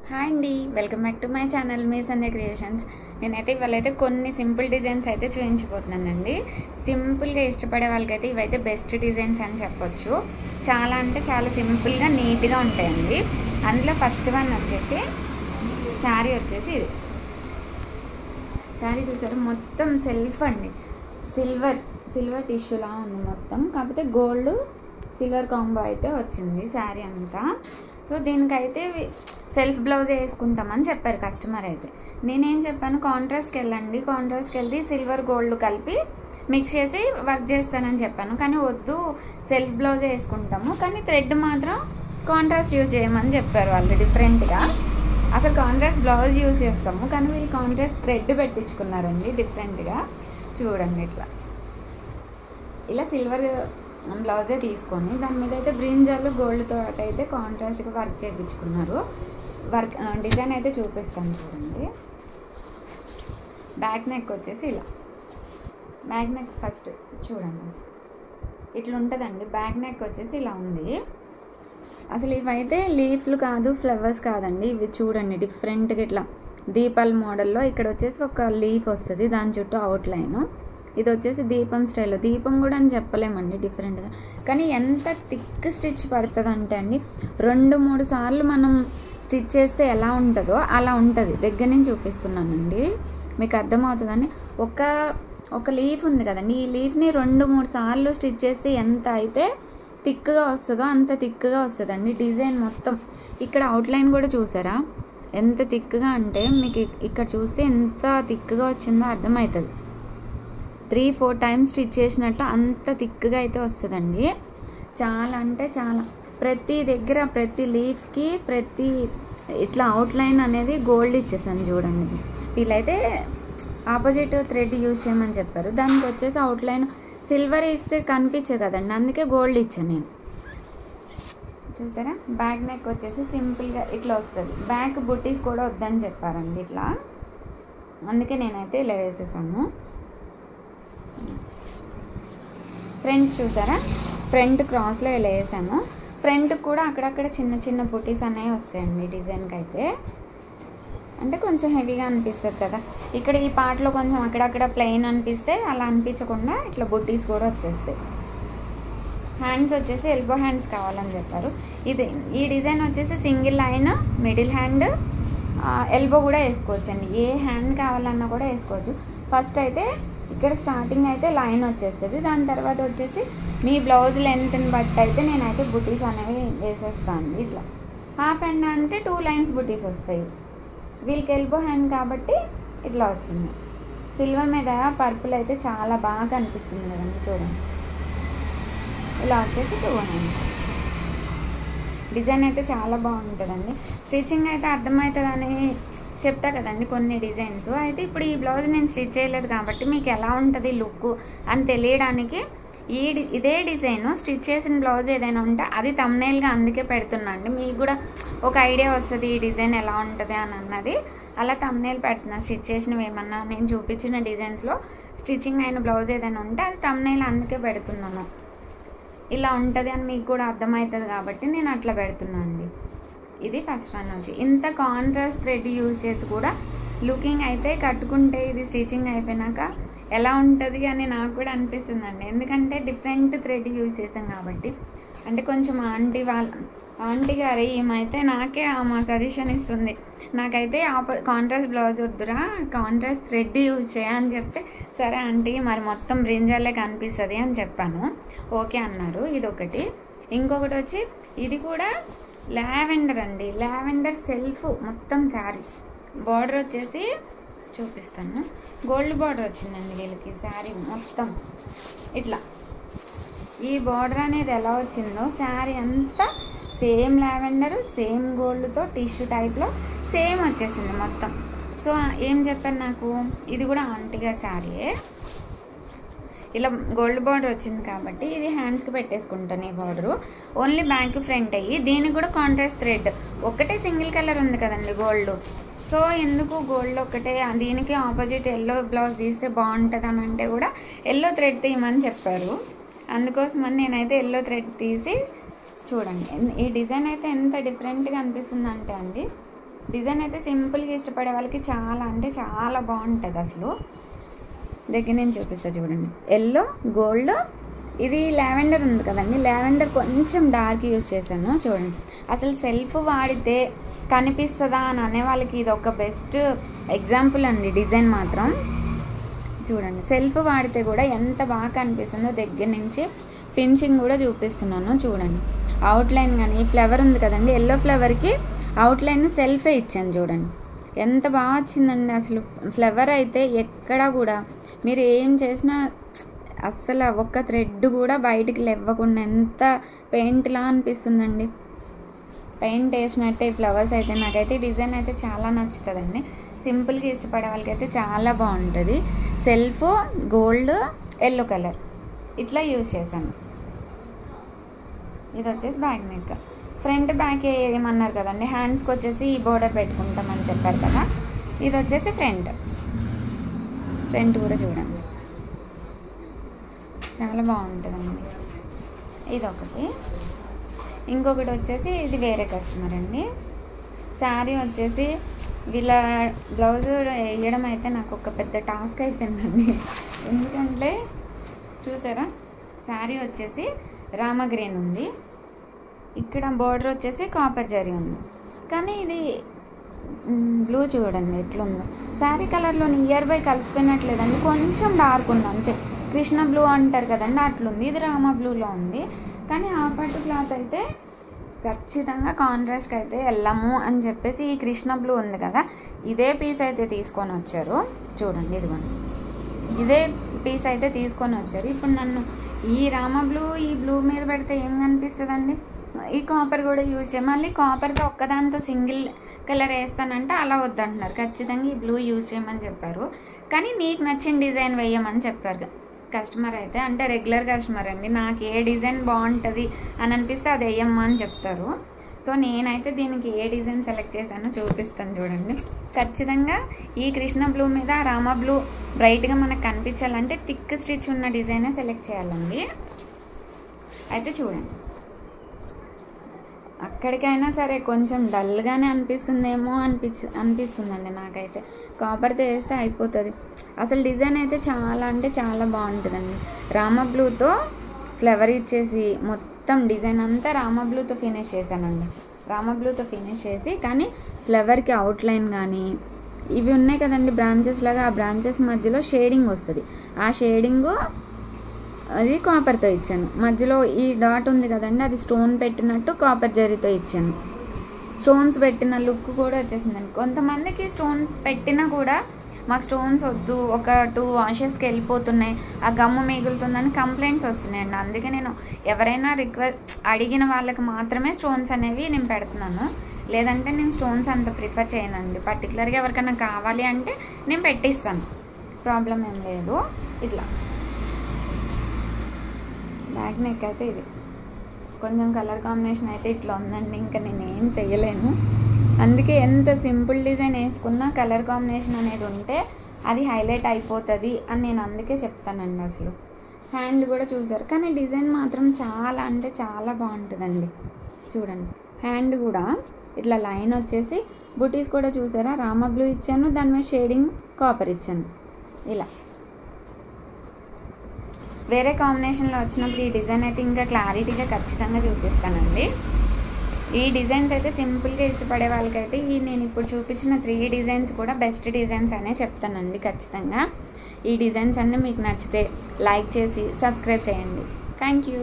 Hi అండి, welcome back to my channel me Sandhya creations. నేనైతే ఇవాళైతే కొన్ని సింపుల్ డిజైన్స్ అయితే చూపించిపోతున్నానండి. సింపుల్గా ఇష్టపడే వాళ్ళకైతే ఇవైతే బెస్ట్ డిజైన్స్ అని చెప్పొచ్చు. చాలా అంటే చాలా సింపుల్గా నీట్గా ఉంటాయండి. అందులో ఫస్ట్ వన్ వచ్చేసి శారీ వచ్చేసి ఇది. శారీ చూసారు, మొత్తం సెల్ఫ్ అండి. సిల్వర్ టిష్యూలా ఉంది మొత్తం, కాకపోతే గోల్డ్ సిల్వర్ కాంబో అయితే వచ్చింది శారీ అంతా. సో దీనికైతే సెల్ఫ్ బ్లౌజ్ వేసుకుంటామని చెప్పారు కస్టమర్. అయితే నేనేం చెప్పాను, కాంట్రాస్ట్కి వెళ్ళండి, కాంట్రాస్ట్కి వెళ్ళి సిల్వర్ గోల్డ్ కలిపి మిక్స్ చేసి వర్క్ చేస్తానని చెప్పాను. కానీ వద్దు, సెల్ఫ్ బ్లౌజ్ వేసుకుంటాము, కానీ థ్రెడ్ మాత్రం కాంట్రాస్ట్ యూజ్ చేయమని చెప్పారు వాళ్ళు డిఫరెంట్గా. అసలు కాంట్రాస్ట్ బ్లౌజ్ యూజ్ చేస్తాము, కానీ వీళ్ళు కాంట్రాస్ట్ థ్రెడ్ పెట్టించుకున్నారండి డిఫరెంట్గా. చూడండి ఇలా సిల్వర్ బ్లౌజే తీసుకొని దాని మీద అయితే బ్రింజాలు గోల్డ్తో అయితే కాంట్రాస్ట్గా వర్క్ చేయించుకున్నారు. వర్క్ డిజైన్ అయితే చూపిస్తాను చూడండి. బ్యాక్ నెక్ వచ్చేసి ఇలా, బ్యాక్ నెక్ ఫస్ట్ చూడండి ఇట్లా ఉంటుందండి. బ్యాక్ నెక్ వచ్చేసి ఇలా ఉంది. అసలు ఇవైతే లీఫ్లు కాదు, ఫ్లవర్స్ కాదండి. ఇవి చూడండి డిఫరెంట్గా ఇట్లా దీపాల మోడల్లో. ఇక్కడ వచ్చేసి ఒక లీఫ్ వస్తుంది, దాని చుట్టూ అవుట్లైన్. ఇది వచ్చేసి దీపం స్టైల్లో, దీపం కూడా అని చెప్పలేమండి డిఫరెంట్గా. కానీ ఎంత థిక్ స్టిచ్ పడుతుంది అంటే అండి, 2-3 సార్లు మనం స్టిచ్ చేస్తే ఎలా ఉంటుందో అలా ఉంటుంది. దగ్గర నుంచి చూపిస్తున్నానండి, మీకు అర్థమవుతుందని. ఒక లీఫ్ ఉంది కదండి, ఈ లీఫ్ని 2-3 సార్లు స్టిచ్ చేస్తే ఎంత అయితే థిక్గా వస్తుందో అంత థిక్గా వస్తుందండి డిజైన్ మొత్తం. ఇక్కడ అవుట్లైన్ కూడా చూసారా ఎంత థిక్గా అంటే, మీకు ఇక్కడ చూస్తే ఎంత థిక్గా వచ్చిందో అర్థమవుతుంది. 3-4 టైమ్స్ స్టిచ్ చేసినట్టు అంత థిక్గా అయితే వస్తుందండి. చాలా అంటే చాలా, ప్రతి దగ్గర ప్రతి లీఫ్కి ప్రతి ఇట్లా అవుట్లైన్ అనేది గోల్డ్ ఇచ్చేసాను చూడండి. వీళ్ళైతే ఆపోజిట్ థ్రెడ్ యూజ్ చేయమని చెప్పారు, దానికి వచ్చేసి అవుట్లైన్ సిల్వర్ ఇస్తే కనిపించదు కదండి, అందుకే గోల్డ్ ఇచ్చాను నేను. చూసారా, బ్యాక్ నెక్ వచ్చేసి సింపుల్గా ఇట్లా వస్తుంది. బ్యాక్ బుట్టీస్ కూడా వద్దని చెప్పారండి ఇట్లా, అందుకే నేనైతే ఇలా వేసేసాను. ఫ్రంట్ చూసారా, ఫ్రంట్ క్రాస్లో ఇలా వేసాను. ఫ్రంట్ కూడా అక్కడక్కడ చిన్న చిన్న బుటీస్ అనేవి వస్తాయండి డిజైన్కి అయితే. అంటే కొంచెం హెవీగా అనిపిస్తుంది కదా, ఇక్కడ ఈ పార్ట్లో కొంచెం అక్కడక్కడ ప్లెయిన్ అనిపిస్తే అలా అనిపించకుండా ఇట్లా బుటీస్ కూడా వచ్చేస్తాయి. హ్యాండ్స్ వచ్చేసి ఎల్బో హ్యాండ్స్ కావాలని చెప్పారు. ఈ డిజైన్ వచ్చేసి single line, middle hand, elbow కూడా వేసుకోవచ్చండి. ఏ హ్యాండ్ కావాలన్నా కూడా వేసుకోవచ్చు. ఫస్ట్ అయితే ఇక్కడ స్టార్టింగ్ అయితే లైన్ వచ్చేస్తుంది, దాని తర్వాత వచ్చేసి మీ బ్లౌజ్ లెంత్ని బట్టి అయితే నేనైతే బుటీస్ అనేవి వేసేస్తాను. ఇట్లా హాఫ్ హ్యాండ్ అంటే 2 లైన్స్ బుటీస్ వస్తాయి. వీళ్ళకి ఎల్బో హ్యాండ్ కాబట్టి ఇట్లా వచ్చింది. సిల్వర్ మీద పర్పుల్ అయితే చాలా బాగా కనిపిస్తుంది కదండి, చూడండి. ఇలా వచ్చేసి 2 హ్యాండ్స్. డిజైన్ అయితే చాలా బాగుంటుందండి. స్టిచ్చింగ్ అయితే అర్థమవుతుందని చెప్తా కదండి కొన్ని డిజైన్స్. అయితే ఇప్పుడు ఈ బ్లౌజ్ నేను స్టిచ్ చేయలేదు కాబట్టి మీకు ఎలా ఉంటుంది లుక్ అని తెలియడానికి ఇదే డిజైన్ స్టిచ్ చేసిన బ్లౌజ్ ఏదైనా ఉంటే అది థంబ్నెయిల్గా అందుకే పెడుతున్నా అండి. మీకు కూడా ఒక ఐడియా వస్తుంది ఈ డిజైన్ ఎలా ఉంటుంది అని అన్నది. అలా థంబ్నెయిల్ పెడుతున్నా. స్టిచ్ చేసినవి ఏమన్నా నేను చూపించిన డిజైన్స్లో స్టిచ్చింగ్ అయిన బ్లౌజ్ ఏదైనా ఉంటే అది థంబ్నెయిల్ అందుకే పెడుతున్నాను. ఇలా ఉంటుంది అని మీకు కూడా అర్థమవుతుంది కాబట్టి నేను అట్లా పెడుతున్నాను అండి. ఇది ఫస్ట్ వన్ వచ్చి ఇంత కాంట్రాస్ట్ థ్రెడ్ యూజ్ చేసి కూడా లుకింగ్ అయితే కట్టుకుంటే ఇది స్టిచ్చింగ్ అయిపోయినాక ఎలా ఉంటుంది అని నాకు కూడా అనిపిస్తుందండి. ఎందుకంటే డిఫరెంట్ థ్రెడ్ యూజ్ చేసాం కాబట్టి. అంటే కొంచెం ఆంటీ గారు ఏమైతే నాకే మా సజెషన్ ఇస్తుంది, నాకైతే కాంట్రాస్ట్ బ్లౌజ్ వద్దురా, కాంట్రాస్ట్ థ్రెడ్ యూజ్ చేయని చెప్తే, సరే ఆంటీ మరి మొత్తం బ్రింజాలే కనిపిస్తుంది అని చెప్పాను. ఓకే అన్నారు. ఇదొకటి. ఇంకొకటి వచ్చి ఇది కూడా లావెండర్ అండి, లావెండర్ సెల్ఫ్ మొత్తం శారీ. బార్డర్ వచ్చేసి చూపిస్తాను, గోల్డ్ బార్డర్ వచ్చిందండి వీళ్ళకి శారీ మొత్తం. ఇట్లా ఈ బార్డర్ అనేది ఎలా వచ్చిందో శారీ అంతా సేమ్ లావెండర్, సేమ్ గోల్డ్తో టిష్యూ టైప్లో సేమ్ వచ్చేసింది మొత్తం. సో ఏం చెప్పాను నాకు, ఇది కూడా ఆంటీ గారి శారీయే. ఇలా గోల్డ్ బార్డర్ వచ్చింది కాబట్టి ఇది హ్యాండ్స్కి పెట్టేసుకుంటాను. ఈ బార్డరు ఓన్లీ బ్యాక్ ఫ్రంట్ అయ్యి, దీనికి కూడా కాంట్రాస్ట్ థ్రెడ్ ఒకటే సింగిల్ కలర్ ఉంది కదండి గోల్డ్. సో ఎందుకు గోల్డ్ ఒకటే, దీనికి ఆపోజిట్ ఎల్లో బ్లౌజ్ తీస్తే బాగుంటుంది అని అంటే కూడా ఎల్లో థ్రెడ్ తీయమని చెప్పారు. అందుకోసమని నేనైతే ఎల్లో థ్రెడ్ తీసి చూడండి. ఈ డిజైన్ అయితే ఎంత డిఫరెంట్గా అనిపిస్తుంది అంటే అండి, డిజైన్ అయితే సింపుల్గా ఇష్టపడే వాళ్ళకి చాలా అంటే చాలా బాగుంటుంది. అసలు దగ్గర నేను చూపిస్తా చూడండి. ఎల్లో, గోల్డ్, ఇది లావెండర్ ఉంది కదండి, లావెండర్ కొంచెం డార్క్ యూజ్ చేశాను చూడండి. అసలు సెల్ఫ్ వాడితే కనిపిస్తుందా అని అనే వాళ్ళకి ఇది ఒక బెస్ట్ ఎగ్జాంపుల్ అండి. డిజైన్ మాత్రం చూడండి, సెల్ఫ్ వాడితే కూడా ఎంత బాగా కనిపిస్తుందో దగ్గర నుంచి ఫినిషింగ్ కూడా చూపిస్తున్నాను చూడండి. అవుట్లైన్ కానీ ఫ్లవర్ ఉంది కదండి, ఎల్లో ఫ్లవర్కి అవుట్లైన్ సెల్ఫే ఇచ్చాను చూడండి, ఎంత బాగా వచ్చిందండి. అసలు ఫ్లవర్ అయితే ఎక్కడా కూడా మీరు ఏం చేసినా అస్సలు ఒక్క థ్రెడ్ కూడా బయటికి లేవ్వకుండా ఎంత పెయింట్లా అనిపిస్తుందండి. పెయింట్ వేసినట్టే ఫ్లవర్స్ అయితే. నాకైతే డిజైన్ అయితే చాలా నచ్చుతుందండి. సింపుల్గా ఇష్టపడే వాళ్ళకైతే చాలా బాగుంటుంది. సెల్ఫ్, గోల్డ్, ఎల్లో కలర్ ఇట్లా యూజ్ చేశాను. ఇది వచ్చేసి బ్యాక్ నెక్. ఫ్రంట్ బ్యాక్ ఏమన్నారు కదండి, హ్యాండ్స్కి వచ్చేసి ఈ బోర్డర్ పెట్టుకుంటామని చెప్పారు కదా, ఇది వచ్చేసి ఫ్రంట్ కూడా చూడండి చాలా బాగుంటుందండి. ఇదొకటి. ఇంకొకటి వచ్చేసి ఇది వేరే కస్టమర్ అండి. శారీ వచ్చేసి వీళ్ళ బ్లౌజ్ వేయడం అయితే నాకు ఒక పెద్ద టాస్క్ అయిపోయిందండి. ఎందుకంటే చూసారా, శారీ వచ్చేసి రామ గ్రీన్ ఉంది, ఇక్కడ బోర్డర్ వచ్చేసి కాపర్ జరీ ఉంది, కానీ ఇది బ్లూ చూడండి ఎట్లుందో. శారీ కలర్లో నియర్ బై కలిసిపోయినట్లేదండి, కొంచెం డార్క్ ఉంది అంతే. కృష్ణ బ్లూ అంటారు కదండి అట్లుంది. ఇది రామ బ్లూలో ఉంది, కానీ ఆ పట్టు క్లాత్ అయితే ఖచ్చితంగా కాంట్రాస్ట్కి అయితే వెళ్ళము అని చెప్పేసి ఈ కృష్ణ బ్లూ ఉంది కదా, ఇదే పీస్ అయితే తీసుకొని వచ్చారు చూడండి. ఇదిగోండి, ఇదే పీస్ అయితే తీసుకొని వచ్చారు. ఇప్పుడు నన్ను ఈ రామ బ్లూ ఈ బ్లూ మీద పెడితే ఏం కనిపిస్తుందండి, ఈ కాపర్ కూడా యూజ్ చేయ, మళ్ళీ కాపర్తో ఒక్కదాంతో సింగిల్ కలర్ వేస్తానంటే అలా వద్దంటున్నారు. ఖచ్చితంగా ఈ బ్లూ యూజ్ చేయమని చెప్పారు, కానీ నీకు నచ్చిన డిజైన్ వేయమని చెప్పారు కస్టమర్ అయితే. అంటే రెగ్యులర్ కస్టమర్ అండి, నాకు ఏ డిజైన్ బాగుంటుంది అని అనిపిస్తే అది వేయమ్మా అని చెప్తారు. సో నేనైతే దీనికి ఏ డిజైన్ సెలెక్ట్ చేశానో చూపిస్తాను చూడండి. ఖచ్చితంగా ఈ కృష్ణ బ్లూ మీద రామ బ్లూ బ్రైట్గా మనకు కనిపించాలంటే థిక్ స్టిచ్ ఉన్న డిజైనే సెలెక్ట్ చేయాలండి. అయితే చూడండి, అక్కడికైనా సరే కొంచెం డల్గానే అనిపిస్తుందేమో అనిపిస్తుందండి నాకైతే. కాపర్తో వేస్తే అయిపోతుంది. అసలు డిజైన్ అయితే చాలా అంటే చాలా బాగుంటుందండి. రామ బ్లూతో ఫ్లవర్ ఇచ్చేసి మొత్తం డిజైన్ అంతా రామ బ్లూతో ఫినిష్ చేశానండి. రామ బ్లూతో ఫినిష్ చేసి, కానీ ఫ్లవర్కి అవుట్లైన్ కానీ ఇవి ఉన్నాయి కదండి బ్రాంచెస్ లాగా, ఆ బ్రాంచెస్ మధ్యలో షేడింగ్ వస్తుంది. ఆ షేడింగు అది కాపర్తో ఇచ్చాను. మధ్యలో ఈ డాట్ ఉంది కదండి, అది స్టోన్ పెట్టినట్టు కాపర్ జరీతో ఇచ్చాను. స్టోన్స్ పెట్టిన లుక్ కూడా వచ్చేసిందండి. కొంతమందికి స్టోన్ పెట్టినా కూడా మాకు స్టోన్స్ వద్దు, ఒక 2 వాషెస్కి వెళ్ళిపోతున్నాయి, ఆ గమ్ము మిగులుతుందని కంప్లైంట్స్ వస్తున్నాయండి. అందుకే నేను ఎవరైనా అడిగిన వాళ్ళకి మాత్రమే స్టోన్స్ అనేవి నేను పెడుతున్నాను. లేదంటే నేను స్టోన్స్ అంత ప్రిఫర్ చేయనండి. పర్టికులర్గా ఎవరికైనా కావాలి అంటే నేను పెట్టిస్తాను, ప్రాబ్లం ఏం లేదు. ఇట్లా బ్యాక్ నెక్ అయితే ఇది కొంచెం కలర్ కాంబినేషన్ అయితే ఇట్లా ఉందండి, ఇంకా నేను ఏం చెయ్యలేను. అందుకే ఎంత సింపుల్ డిజైన్ వేసుకున్నా కలర్ కాంబినేషన్ అనేది ఉంటే అది హైలైట్ అయిపోతుంది అని నేను అందుకే చెప్తానండి. అసలు హ్యాండ్ కూడా చూసారు, కానీ డిజైన్ మాత్రం చాలా అంటే చాలా బాగుంటుందండి. చూడండి, హ్యాండ్ కూడా ఇట్లా లైన్ వచ్చేసి బుటీస్ కూడా చూసారా, రామ బ్లూ ఇచ్చాను, దాని మీద షేడింగ్ కాపర్ ఇచ్చాను. ఇలా వేరే కాంబినేషన్లో వచ్చినప్పుడు ఈ డిజైన్ అయితే ఇంకా క్లారిటీగా ఖచ్చితంగా చూపిస్తానండి. ఈ డిజైన్స్ అయితే సింపుల్గా ఇష్టపడే వాళ్ళకైతే నేను ఇప్పుడు చూపించిన 3 డిజైన్స్ కూడా బెస్ట్ డిజైన్స్ అనే చెప్తానండి. ఖచ్చితంగా ఈ డిజైన్స్ అన్నీ మీకు నచ్చితే లైక్ చేసి సబ్స్క్రైబ్ చేయండి. Thank you.